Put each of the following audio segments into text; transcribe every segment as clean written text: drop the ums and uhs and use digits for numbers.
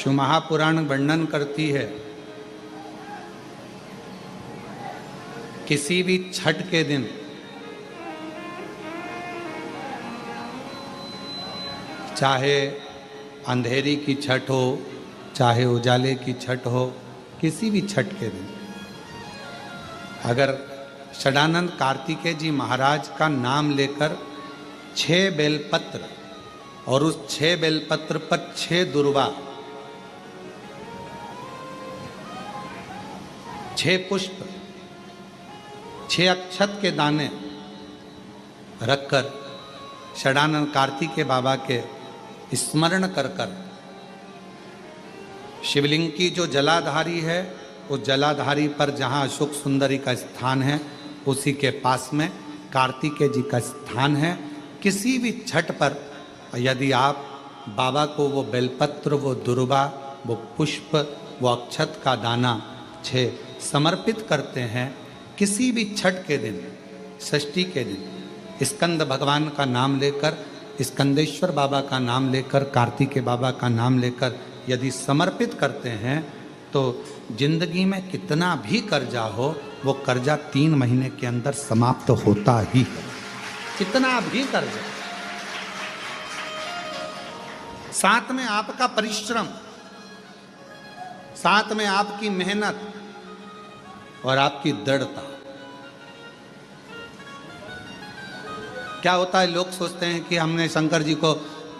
शिव महापुराण वर्णन करती है किसी भी छठ के दिन चाहे अंधेरी की छठ हो, चाहे उजाले की छठ हो, किसी भी छठ के दिन अगर षडानंद कार्तिकेय जी महाराज का नाम लेकर 6 बेलपत्र और उस 6 बेलपत्र पर 6 दुर्वा, 6 पुष्प, 6 अक्षत के दाने रखकर षडानंद कार्तिकेय बाबा के स्मरण कर कर शिवलिंग की जो जलाधारी है उस जलाधारी पर जहाँ अशोक सुंदरी का स्थान है उसी के पास में कार्तिकेय जी का स्थान है। किसी भी छठ पर यदि आप बाबा को वो बेलपत्र, वो दुर्वा, वो पुष्प, वो अक्षत का दाना 6 समर्पित करते हैं, किसी भी छठ के दिन, षष्ठी के दिन स्कंद भगवान का नाम लेकर, स्कंदेश्वर बाबा का नाम लेकर, कार्तिकेय बाबा का नाम लेकर यदि समर्पित करते हैं तो जिंदगी में कितना भी कर्जा हो वो कर्जा 3 महीने के अंदर समाप्त होता ही है। कितना भी कर्जा, साथ में आपका परिश्रम, साथ में आपकी मेहनत और आपकी दृढ़ता। क्या होता है, लोग सोचते हैं कि हमने शंकर जी को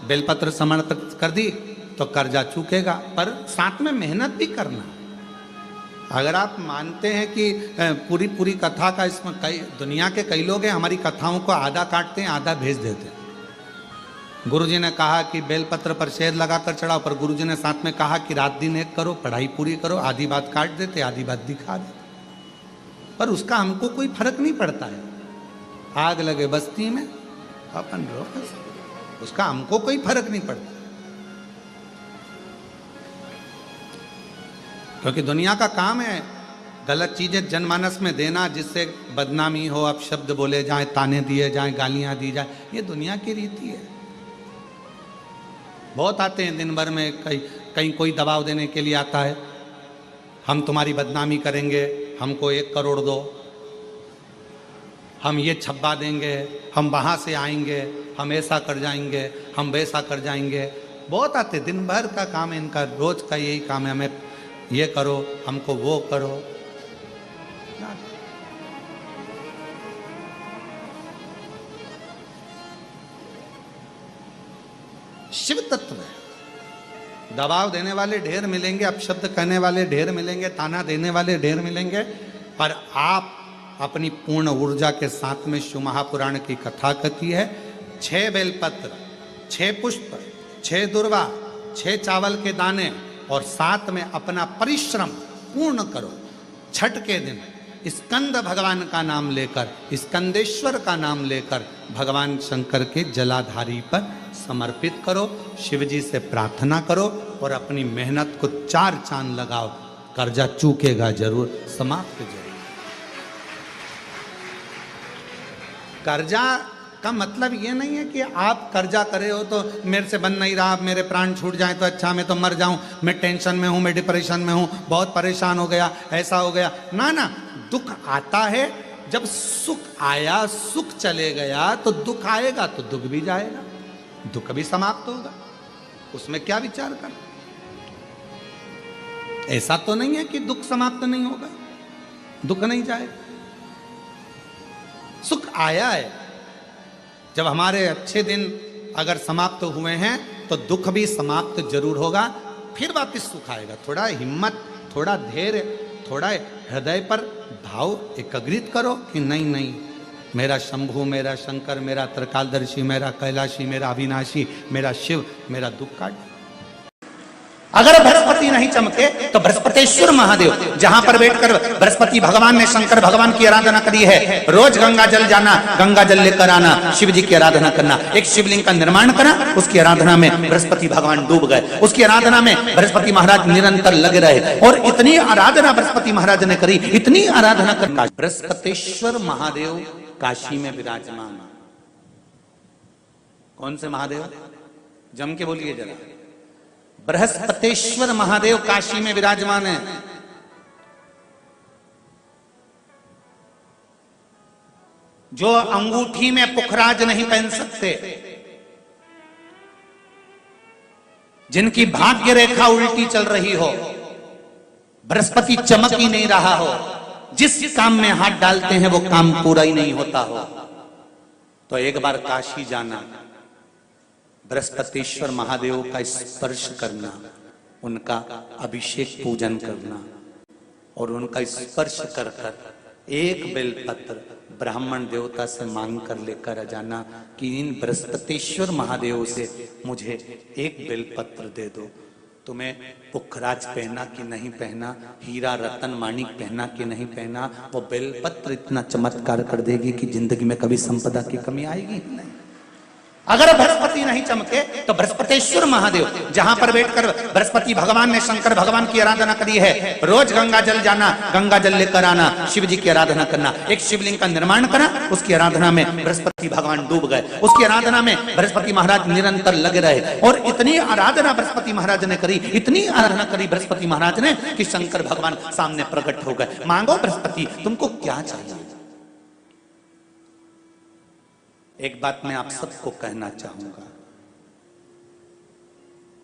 बेलपत्र समर्पित कर दी तो कर्जा चूकेगा, पर साथ में मेहनत भी करना। अगर आप मानते हैं कि पूरी कथा का इसमें कई दुनिया के कई लोग हैं हमारी कथाओं को आधा काटते हैं आधा भेज देते हैं। गुरुजी ने कहा कि बेलपत्र पर शहद लगाकर चढ़ाओ, पर गुरुजी ने साथ में कहा कि रात दिन एक करो, पढ़ाई पूरी करो, आधी बात काट देते, आधी बात दिखा देते, पर उसका हमको कोई फर्क नहीं पड़ता है। आग लगे बस्ती में अपन रो, उसका हमको कोई फर्क नहीं पड़ता, क्योंकि दुनिया का काम है गलत चीजें जनमानस में देना जिससे बदनामी हो, अपशब्द बोले जाए, ताने दिए जाए, गालियां दी जाए, ये दुनिया की रीति है। बहुत आते हैं दिन भर में, कहीं कोई दबाव देने के लिए आता है, हम तुम्हारी बदनामी करेंगे, हमको 1 करोड़ दो, हम ये छब्बा देंगे, हम वहाँ से आएंगे, हम ऐसा कर जाएंगे, हम वैसा कर जाएंगे। बहुत आते, दिन भर का काम है इनका, रोज का यही काम है, हमें ये करो, हमको वो करो। शिव तत्व है, दबाव देने वाले ढेर मिलेंगे, अपशब्द कहने वाले ढेर मिलेंगे, ताना देने वाले ढेर मिलेंगे, पर आप अपनी पूर्ण ऊर्जा के साथ में शिव महापुराण की कथा कहती है 6 बेलपत्र, 6 पुष्प, 6 दुर्वा, 6 चावल के दाने और साथ में अपना परिश्रम पूर्ण करो। छठ के दिन स्कंद भगवान का नाम लेकर, स्कंदेश्वर का नाम लेकर भगवान शंकर के जलाधारी पर समर्पित करो, शिव जी से प्रार्थना करो और अपनी मेहनत को 4 चांद लगाओ। कर्जा चूकेगा जरूर, समाप्त जरूर। कर्जा का मतलब ये नहीं है कि आप कर्जा करे हो तो मेरे से बन नहीं रहा, मेरे प्राण छूट जाए तो अच्छा, मैं तो मर जाऊं, मैं टेंशन में हूं, मैं डिप्रेशन में हूं, बहुत परेशान हो गया, ऐसा हो गया। ना ना, दुख आता है, जब सुख आया, सुख चले गया तो दुख आएगा, तो दुख भी जाएगा, दुख भी समाप्त होगा, उसमें क्या विचार कर। ऐसा तो नहीं है कि दुख समाप्त नहीं होगा, दुख नहीं जाएगा, सुख आया है। जब हमारे अच्छे दिन अगर समाप्त हुए हैं तो दुख भी समाप्त जरूर होगा, फिर वापस सुख आएगा। थोड़ा हिम्मत, थोड़ा धैर्य, थोड़ा हृदय पर भाव एकाग्रित करो कि नहीं नहीं, मेरा शंभु, मेरा शंकर, मेरा त्रिकालदर्शी, मेरा कैलाशी, मेरा अविनाशी, मेरा शिव मेरा दुख काट। अगर बृहस्पति नहीं चमके तो बृहस्पतेश्वर महादेव, जहां पर बैठकर बृहस्पति भगवान ने शंकर भगवान की आराधना करी है। रोज गंगा जल जाना, गंगा जल लेकर आना, शिव जी की आराधना करना, एक शिवलिंग का निर्माण करा, उसकी आराधना में बृहस्पति भगवान डूब गए, उसकी आराधना में बृहस्पति महाराज निरंतर लगे रहे और इतनी आराधना बृहस्पति महाराज ने करी, इतनी आराधना कर बृहस्पतेश्वर महादेव काशी में विराजमान। कौन से महादेव? जम के बोलिए जरा। बृहस्पतेश्वर महादेव काशी में विराजमान है। जो अंगूठी में पुखराज नहीं पहन सकते, जिनकी भाग्य रेखा उल्टी चल रही हो, बृहस्पति चमक ही नहीं रहा हो, जिस काम में हाथ डालते हैं वो काम पूरा ही नहीं होता हो, तो एक बार काशी जाना, बृहस्पतिश्वर महादेव का स्पर्श करना, उनका अभिषेक पूजन करना और उनका स्पर्श कर कर एक बेलपत्र ब्राह्मण देवता से मांग कर लेकर जाना कि इन बृहस्पतिश्वर महादेव से मुझे एक बेलपत्र दे दो। तुम्हें पुखराज पहना कि नहीं पहना, हीरा रतन माणिक पहना कि नहीं पहना, वो बेलपत्र इतना चमत्कार कर देगी कि जिंदगी में कभी संपदा की कमी आएगी ही नहीं। अगर बृहस्पति नहीं चमके तो बृहस्पतिश्वर महादेव, जहां पर बैठकर बृहस्पति भगवान ने शंकर भगवान की आराधना करी है, रोज गंगा जल जाना, गंगा जल लेकर आना, शिव जी की आराधना करना, एक शिवलिंग का निर्माण करा, उसकी आराधना में बृहस्पति भगवान डूब गए, उसकी आराधना में बृहस्पति महाराज निरंतर लगे रहे और इतनी आराधना बृहस्पति महाराज ने करी, इतनी आराधना करी बृहस्पति महाराज ने कि शंकर भगवान सामने प्रकट हो गए। मांगो बृहस्पति, तुमको क्या चाहिए। एक बात मैं आप सबको कहना चाहूंगा,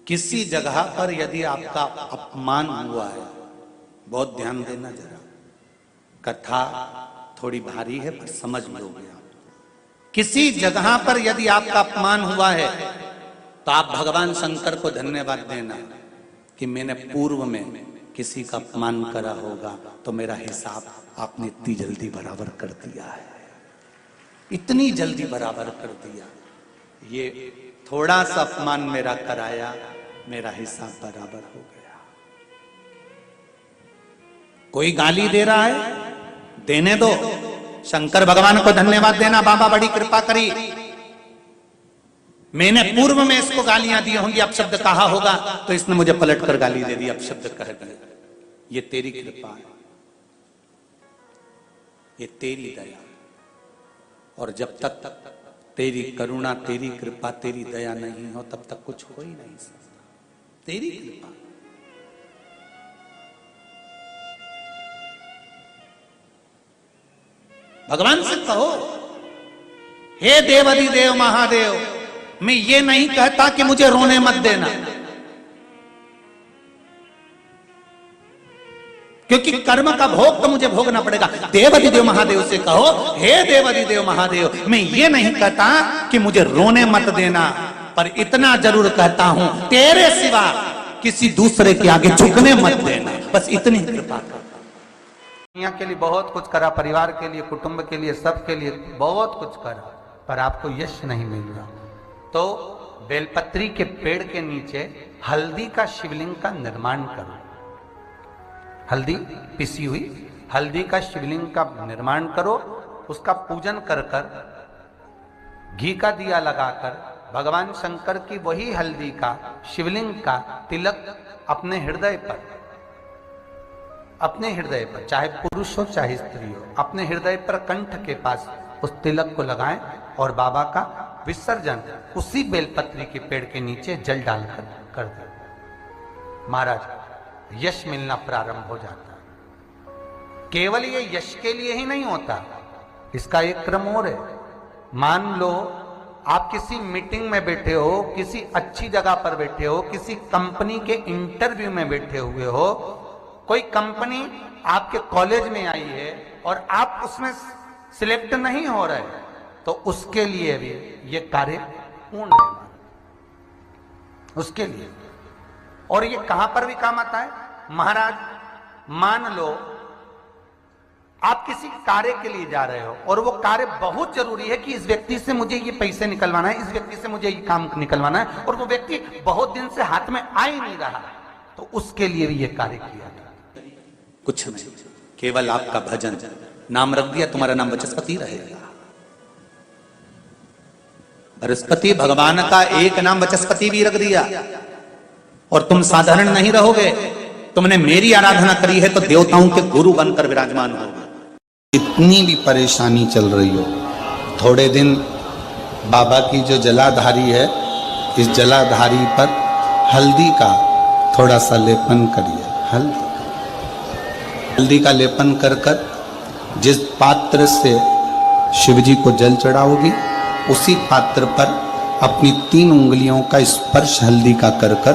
किसी जगह पर यदि आपका अपमान हुआ है, बहुत ध्यान देना जरा, कथा थोड़ी भारी है पर समझ लोगे आप। किसी जगह पर यदि आपका अपमान हुआ है तो आप भगवान शंकर को धन्यवाद देना कि मैंने पूर्व में किसी का अपमान करा होगा तो मेरा हिसाब आपने इतनी जल्दी बराबर कर दिया है, इतनी जल्दी बराबर कर दिया। ये थोड़ा सा अपमान मेरा कराया, मेरा हिसाब बराबर हो गया। कोई गाली दे रहा है, देने दो, शंकर भगवान को धन्यवाद देना, बाबा बड़ी कृपा करी, मैंने पूर्व में इसको गालियां दी होंगी, अपशब्द कहा होगा तो इसने मुझे पलट कर गाली दे दी, अपशब्द कह दिया। ये तेरी कृपा है, ये तेरी दया, और जब तक तेरी करुणा, तेरी कृपा, तेरी दया नहीं हो तब तक कुछ हो ही नहीं सकता। तेरी कृपा, भगवान से कहो, हे देवाधिदेव महादेव, मैं ये नहीं कहता कि मुझे रोने मत देना, क्योंकि कर्म का भोग तो मुझे भोगना पड़ेगा। देवाधिदेव महादेव से कहो, हे देवाधिदेव महादेव, मैं ये नहीं कहता कि मुझे रोने मत देना, पर इतना जरूर कहता हूं, तेरे सिवा किसी दूसरे के आगे झुकने मत देना, बस इतनी कृपा कर। दुनिया के लिए बहुत कुछ करा, परिवार के लिए, कुटुंब के लिए, सबके लिए बहुत कुछ करा, पर आपको यश नहीं मिल रहा, तो बेलपत्री के पेड़ के नीचे हल्दी का शिवलिंग का निर्माण करो। हल्दी पिसी हुई हल्दी का शिवलिंग का निर्माण करो, उसका पूजन कर कर, घी का दिया लगाकर भगवान शंकर की वही हल्दी का शिवलिंग का तिलक अपने हृदय पर, चाहे पुरुष हो चाहे स्त्री हो, अपने हृदय पर कंठ के पास उस तिलक को लगाएं और बाबा का विसर्जन उसी बेलपत्री के पेड़ के नीचे जल डालकर कर दे। महाराज, यश मिलना प्रारंभ हो जाता है। केवल ये यश के लिए ही नहीं होता, इसका एक क्रम और है। मान लो आप किसी मीटिंग में बैठे हो, किसी अच्छी जगह पर बैठे हो, किसी कंपनी के इंटरव्यू में बैठे हुए हो, कोई कंपनी आपके कॉलेज में आई है और आप उसमें सिलेक्ट नहीं हो रहे, तो उसके लिए भी ये कार्य पूर्ण है, उसके लिए। और ये कहां पर भी काम आता है महाराज। मान लो आप किसी कार्य के लिए जा रहे हो और वो कार्य बहुत जरूरी है कि इस व्यक्ति से मुझे ये पैसे निकलवाना है, इस व्यक्ति से मुझे ये काम निकलवाना है, और वो व्यक्ति बहुत दिन से हाथ में आ ही नहीं रहा, तो उसके लिए भी ये कार्य किया था। कुछ नहीं, केवल आपका भजन, नाम रख दिया, तुम्हारा नाम बृहस्पति रहेगा। बृहस्पति भगवान का एक नाम बृहस्पति भी रख दिया और तुम साधारण नहीं रहोगे, तुमने मेरी आराधना करी है तो देवताओं के गुरु बनकर विराजमान होगे। इतनी भी परेशानी चल रही हो, थोड़े दिन बाबा की जो जलाधारी है, इस जलाधारी पर हल्दी का थोड़ा सा लेपन करिए, हल्दी का लेपन कर कर जिस पात्र से शिवजी को जल चढ़ाओगी उसी पात्र पर अपनी 3 उंगलियों का स्पर्श हल्दी का कर कर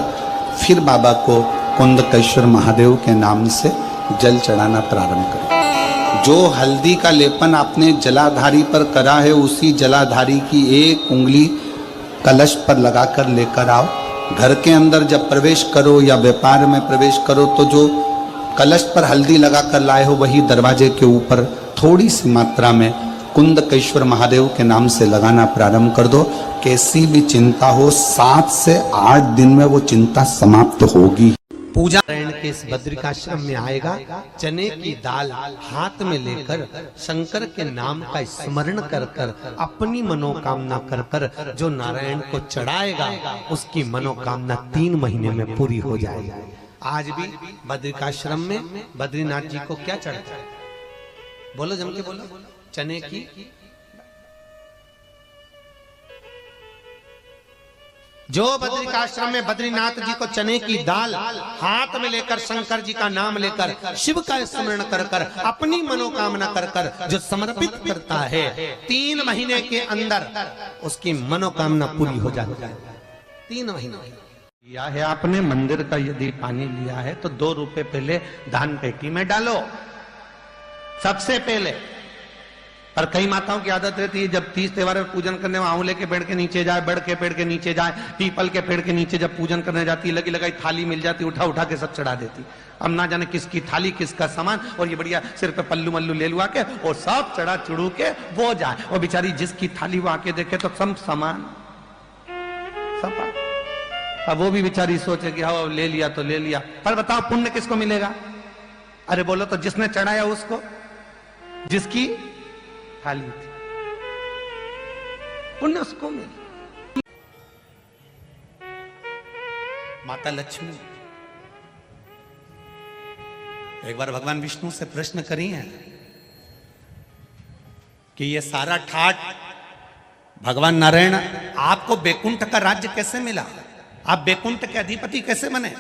फिर बाबा को कुंदकेश्वर महादेव के नाम से जल चढ़ाना प्रारंभ करें। जो हल्दी का लेपन आपने जलाधारी पर करा है उसी जलाधारी की 1 उंगली कलश पर लगाकर लेकर आओ। घर के अंदर जब प्रवेश करो या व्यापार में प्रवेश करो तो जो कलश पर हल्दी लगाकर लाए हो वही दरवाजे के ऊपर थोड़ी सी मात्रा में कुंदकेश्वर महादेव के नाम से लगाना प्रारंभ कर दो। कैसी भी चिंता हो 7 से 8 दिन में वो चिंता समाप्त होगी। पूजा नारायण के इस बद्रिकाश्रम में आएगा, चने की दाल हाथ में लेकर शंकर के नाम का स्मरण कर कर अपनी मनोकामना कर कर जो नारायण को चढ़ाएगा उसकी मनोकामना 3 महीने में पूरी हो जाएगी। आज भी बद्रिकाश्रम में बद्रीनाथ जी को क्या चढ़ता है? बोलो जम के बोलो। चने की जो बद्रिकाश्रम में बद्रीनाथ जी को चने की दाल हाथ में लेकर शंकर जी का नाम लेकर शिव का स्मरण कर कर अपनी मनोकामना कर कर जो समर्पित करता है 3 महीने के अंदर उसकी मनोकामना पूरी हो जाती है। 3 महीने लिया है आपने मंदिर का यदि पानी लिया है तो 2 रुपए पहले दान पेटी में डालो सबसे पहले। पर कई माताओं की आदत रहती है जब 30 त्योहार पूजन करने में आंवले के पेड़ के नीचे जाए, बड़ के पेड़ के नीचे जाए, पीपल के पेड़ के नीचे जब पूजन करने जाती है लगी लगाई थाली मिल जाती, उठा उठा के सब चढ़ा देती। अब ना जाने किसकी थाली किसका सामान और ये बढ़िया सिर पे पल्लू मल्लू ले लुआ के और सब चढ़ा चढ़ू के वो जाए और बेचारी जिसकी थाली वो आके देखे तो सब सामान सब। अब वो भी बेचारी सोचे कि हाँ ले लिया तो ले लिया, पर बताओ पुण्य किसको मिलेगा? अरे बोलो तो जिसने चढ़ाया उसको, जिसकी थाली थी, पुण्य उसको मिले। माता लक्ष्मी एक बार भगवान विष्णु से प्रश्न करी है कि ये सारा ठाट भगवान नारायण आपको बैकुंठ का राज्य कैसे मिला? आप बैकुंठ के अधिपति कैसे बने?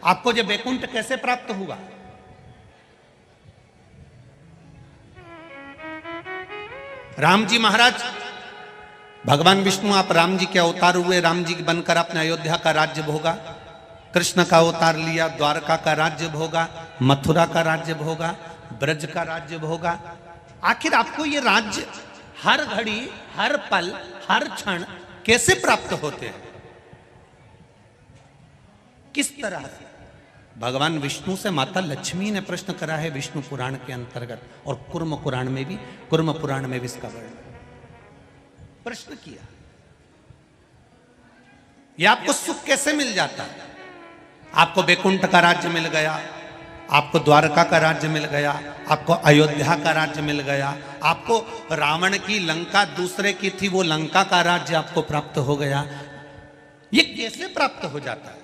आपको ये बैकुंठ कैसे प्राप्त हुआ? राम जी महाराज, भगवान विष्णु आप राम जी के अवतार हुए, राम जी बनकर आपने अयोध्या का राज्य भोगा, कृष्ण का अवतार लिया, द्वारका का राज्य भोगा, मथुरा का राज्य भोगा, ब्रज का राज्य भोगा। आखिर आपको ये राज्य हर घड़ी, हर पल, हर क्षण कैसे प्राप्त होते हैं? किस तरह से? भगवान विष्णु से माता लक्ष्मी ने प्रश्न करा है विष्णु पुराण के अंतर्गत और कुर्म पुराण में भी, कुर्म पुराण में भी इसका वर्णन प्रश्न किया। यह आपको सुख कैसे मिल जाता है? आपको बैकुंठ का राज्य मिल गया, आपको द्वारका का राज्य मिल गया, आपको अयोध्या का राज्य मिल गया, आपको रावण की लंका दूसरे की थी वो लंका का राज्य आपको प्राप्त हो गया। ये कैसे प्राप्त हो जाता है?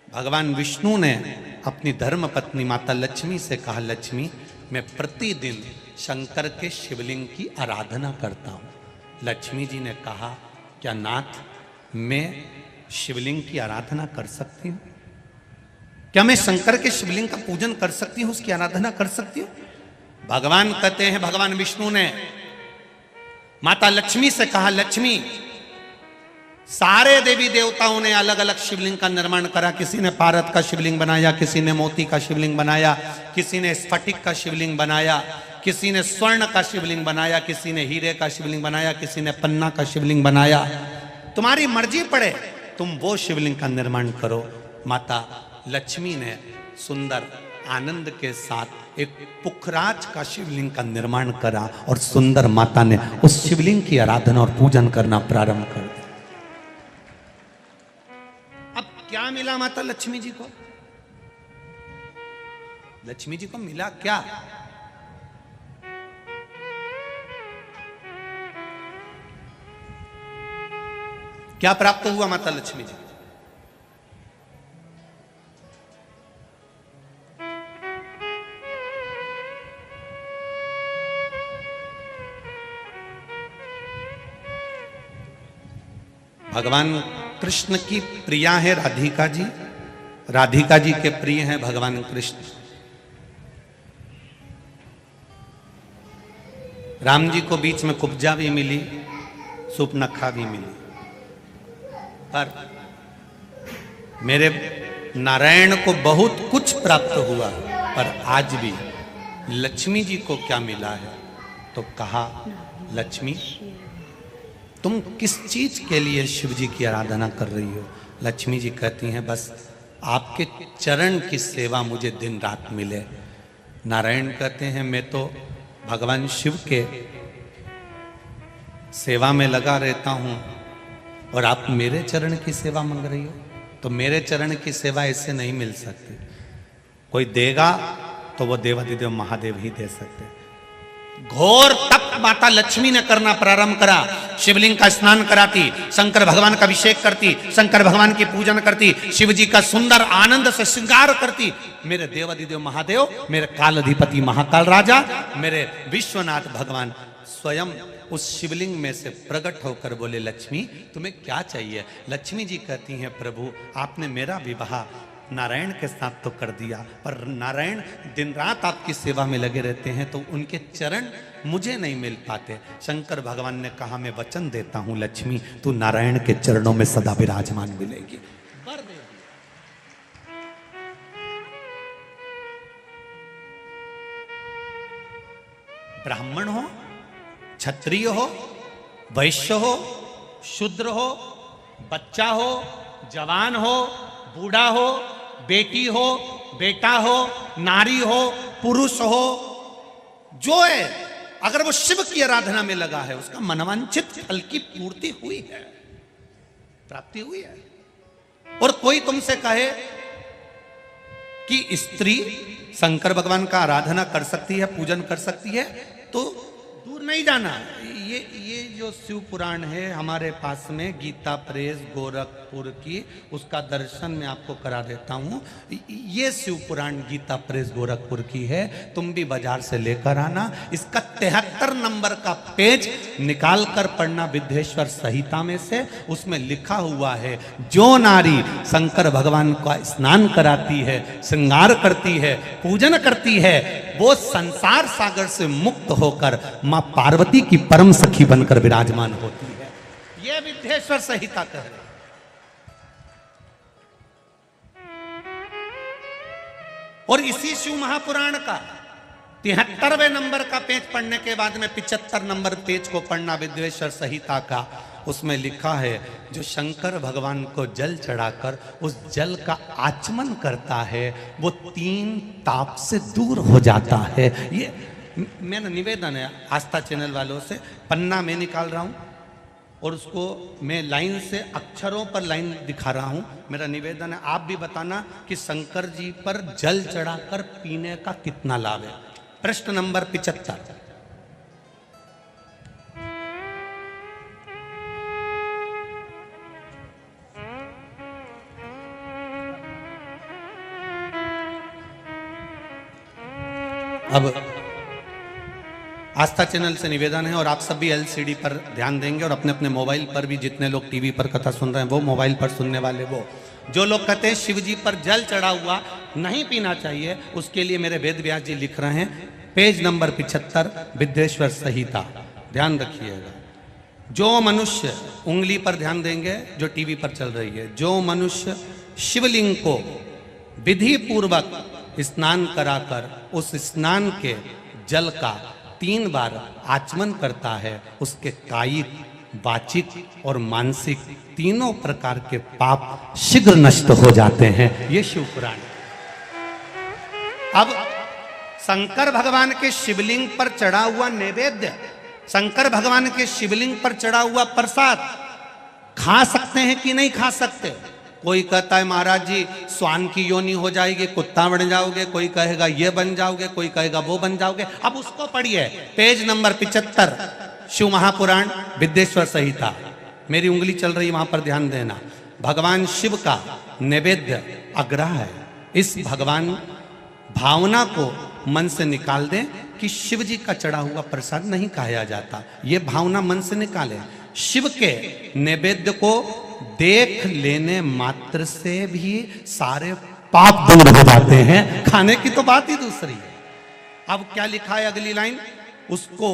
भगवान विष्णु ने अपनी धर्म पत्नी माता लक्ष्मी से कहा, लक्ष्मी मैं प्रतिदिन शंकर के शिवलिंग की आराधना करता हूं। लक्ष्मी जी ने कहा, क्या नाथ मैं शिवलिंग की आराधना कर सकती हूं? क्या मैं शंकर के शिवलिंग का पूजन कर सकती हूं, उसकी आराधना कर सकती हूं? भगवान कहते हैं, भगवान विष्णु ने माता लक्ष्मी से कहा, लक्ष्मी सारे देवी देवताओं ने अलग अलग शिवलिंग का निर्माण करा। किसी ने पारद का शिवलिंग बनाया, किसी ने मोती का शिवलिंग बनाया, किसी ने स्फटिक का शिवलिंग बनाया, किसी ने स्वर्ण का शिवलिंग बनाया, किसी ने हीरे का शिवलिंग बनाया, किसी ने पन्ना का शिवलिंग बनाया। तुम्हारी मर्जी पड़े, तुम वो शिवलिंग का निर्माण करो। माता लक्ष्मी ने सुंदर आनंद के साथ एक पुखराज का शिवलिंग का निर्माण करा और सुंदर माता ने उस शिवलिंग की आराधना और पूजन करना प्रारंभ कर दिया। अब क्या मिला माता लक्ष्मी जी को? लक्ष्मी जी को मिला क्या? क्या प्राप्त हुआ माता लक्ष्मी जी? भगवान कृष्ण की प्रिया है राधिका जी राधिका जी के प्रिय हैं भगवान कृष्ण। राम जी को बीच में कुब्जा भी मिली, सुपनखा भी मिली, पर मेरे नारायण को बहुत कुछ प्राप्त हुआ, पर आज भी लक्ष्मी जी को क्या मिला है? तो कहा, लक्ष्मी तुम किस चीज के लिए शिव जी की आराधना कर रही हो? लक्ष्मी जी कहती हैं, बस आपके चरण की सेवा मुझे दिन रात मिले। नारायण कहते हैं, मैं तो भगवान शिव के सेवा में लगा रहता हूं और आप मेरे चरण की सेवा मांग रही हो? तो मेरे चरण की सेवा ऐसे नहीं मिल सकती। कोई देगा तो वो देवाधिदेव महादेव ही दे सकते। घोर तप माता लक्ष्मी ने करना प्रारंभ करा। शिवलिंग का स्नान कराती, शंकर भगवान का अभिषेक करती, शंकर भगवान की पूजन करती, शिव जी का सुंदर आनंद से श्रृंगार करती। मेरे देवाधिदेव महादेव, मेरे काल अधिपति महाकाल राजा, मेरे विश्वनाथ भगवान स्वयं उस शिवलिंग में से प्रकट होकर बोले, लक्ष्मी तुम्हें क्या चाहिए? लक्ष्मी जी कहती हैं, प्रभु आपने मेरा विवाह नारायण के साथ तो कर दिया, पर नारायण दिन रात आपकी सेवा में लगे रहते हैं, तो उनके चरण मुझे नहीं मिल पाते। शंकर भगवान ने कहा, मैं वचन देता हूं लक्ष्मी, तू नारायण के चरणों में सदा विराजमान मिलेगी। ब्राह्मण हो, क्षत्रिय हो, वैश्य हो, शूद्र हो, बच्चा हो, जवान हो, बूढ़ा हो, बेटी हो, बेटा हो, नारी हो, पुरुष हो, जो है अगर वो शिव की आराधना में लगा है, उसका मनवांछित फल की पूर्ति हुई है, प्राप्ति हुई है। और कोई तुमसे कहे कि स्त्री शंकर भगवान का आराधना कर सकती है, पूजन कर सकती है, तो दूर नहीं जाना। ये जो शिव पुराण है हमारे पास में, गीता प्रेस गोरखपुर की, उसका दर्शन मैं आपको करा देता हूँ। ये शिव पुराण गीता प्रेस गोरखपुर की है, तुम भी बाजार से लेकर आना। इसका 73 नंबर का पेज निकाल कर पढ़ना विद्येश्वर संहिता में से। उसमें लिखा हुआ है, जो नारी शंकर भगवान का स्नान कराती है, श्रृंगार करती है, पूजन करती है, वो संसार सागर से मुक्त होकर मां पार्वती की परम सखी बनकर विराजमान होती है। यह विद्येश्वर संहिता कह रहे। और इसी शिव महापुराण का 73वें नंबर का पेज पढ़ने के बाद में 75 नंबर पेज को पढ़ना विद्येश्वर संहिता का। उसमें लिखा है, जो शंकर भगवान को जल चढ़ाकर उस जल का आचमन करता है, वो 3 ताप से दूर हो जाता है। ये मेरा निवेदन है आस्था चैनल वालों से। पन्ना मैं निकाल रहा हूँ और उसको मैं लाइन से अक्षरों पर लाइन दिखा रहा हूँ। मेरा निवेदन है, आप भी बताना कि शंकर जी पर जल चढ़ाकर पीने का कितना लाभ है। प्रश्न नंबर 75। अब आस्था चैनल से निवेदन है, और आप सब भी एलसीडी पर ध्यान देंगे, और अपने अपने मोबाइल पर भी, जितने लोग टीवी पर कथा सुन रहे हैं वो, मोबाइल पर सुनने वाले वो, जो लोग कहते हैं शिव जी पर जल चढ़ा हुआ नहीं पीना चाहिए, उसके लिए मेरे वेद व्यास जी लिख रहे हैं, पेज नंबर 75 विद्येश्वर संहिता। ध्यान रखिएगा, जो मनुष्य, उंगली पर ध्यान देंगे जो टीवी पर चल रही है, जो मनुष्य शिवलिंग को विधि पूर्वक स्नान कराकर उस स्नान के जल का 3 बार आचमन करता है, उसके कायिक, वाचिक और मानसिक तीनों प्रकार के पाप शीघ्र नष्ट हो जाते हैं। ये शिव पुराण। अब शंकर भगवान के शिवलिंग पर चढ़ा हुआ नैवेद्य, शंकर भगवान के शिवलिंग पर चढ़ा हुआ प्रसाद खा सकते हैं कि नहीं खा सकते? कोई कहता है महाराज जी स्वान की योनि हो जाएगी, कुत्ता बन जाओगे, कोई कहेगा ये बन जाओगे, कोई कहेगा वो बन जाओगे। अब उसको पढ़िए, पेज नंबर 75 शिव महापुराण विद्येश्वर संहिता। मेरी उंगली चल रही, वहां पर ध्यान देना। भगवान शिव का नैवेद्य अग्रह है। इस भगवान भावना को मन से निकाल दें कि शिव जी का चढ़ा हुआ प्रसाद नहीं खाया जाता, ये भावना मन से निकालें। शिव के नैवेद्य को देख लेने मात्र से भी सारे पाप दूर हो जाते हैं। खाने की तो बात ही दूसरी है। अब क्या लिखा है अगली लाइन, उसको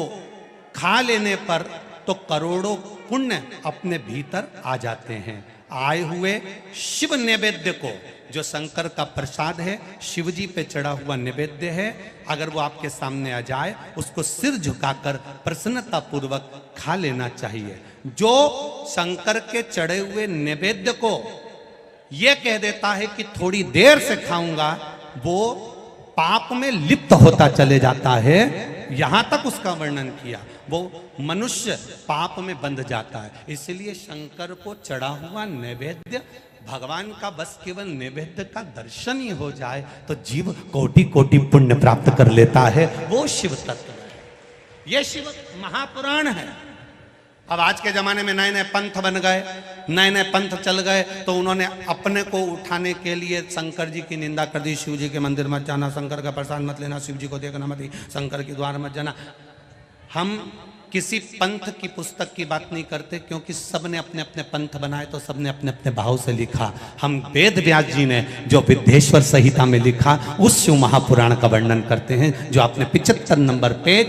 खा लेने पर तो करोड़ों पुण्य अपने भीतर आ जाते हैं। आए हुए शिव नैवेद्य को, जो शंकर का प्रसाद है, शिव जी पे चढ़ा हुआ नैवेद्य है, अगर वो आपके सामने आ जाए उसको सिर झुकाकर प्रसन्नता पूर्वक खा लेना चाहिए। जो शंकर के चढ़े हुए नैवेद्य को ये कह देता है कि थोड़ी देर से खाऊंगा, वो पाप में लिप्त होता चले जाता है। यहां तक उसका वर्णन किया, वो मनुष्य पाप में बंध जाता है। इसलिए शंकर को चढ़ा हुआ नैवेद्य, भगवान का बस केवल नैवेद्य का दर्शन ही हो जाए तो जीव कोटि कोटि पुण्य प्राप्त कर लेता है। वो शिव तत्व है, ये शिव महापुराण है। अब आज के जमाने में नए नए पंथ बन गए, नए नए पंथ चल गए, तो उन्होंने अपने को उठाने के लिए शंकर जी की निंदा कर दी। शिव जी के मंदिर मत जाना, शंकर का प्रसाद मत लेना, शिव जी को देखना मत, शंकर के द्वार मत जाना। हम किसी पंथ की पुस्तक की बात नहीं करते, क्योंकि सबने अपने अपने पंथ बनाए तो सबने अपने अपने भाव से लिखा। हम वेद व्यास जी ने जो विद्येश्वर संहिता में लिखा, उस शिव महापुराण का वर्णन करते हैं, जो आपने 75 number page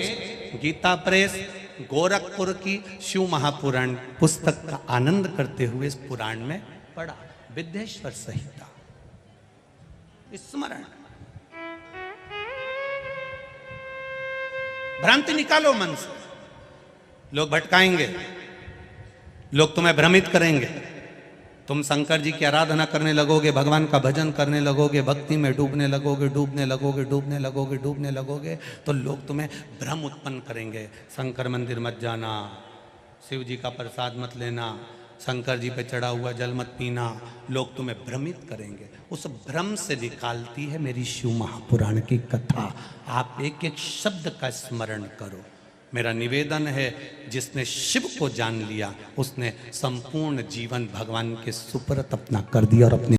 Gita press Gorakhpur की शिव महापुराण पुस्तक का आनंद करते हुए इस पुराण में पढ़ा। विद्येश्वर संहिता स्मरण। भ्रांति निकालो मन से। लोग भटकाएंगे, लोग तुम्हें भ्रमित करेंगे। तुम शंकर जी की आराधना करने लगोगे, भगवान का भजन करने लगोगे, भक्ति में डूबने लगोगे, डूबने लगोगे, डूबने लगोगे, डूबने लगोगे, तो लोग तुम्हें भ्रम उत्पन्न करेंगे। शंकर मंदिर मत जाना, शिव जी का प्रसाद मत लेना, शंकर जी पे चढ़ा हुआ जल मत पीना। लोग तुम्हें भ्रमित करेंगे। उस भ्रम से निकालती है मेरी शिव महापुराण की कथा। आप एक एक शब्द का स्मरण करो। मेरा निवेदन है, जिसने शिव को जान लिया उसने संपूर्ण जीवन भगवान के सुपुर्द अपना कर दिया और अपनी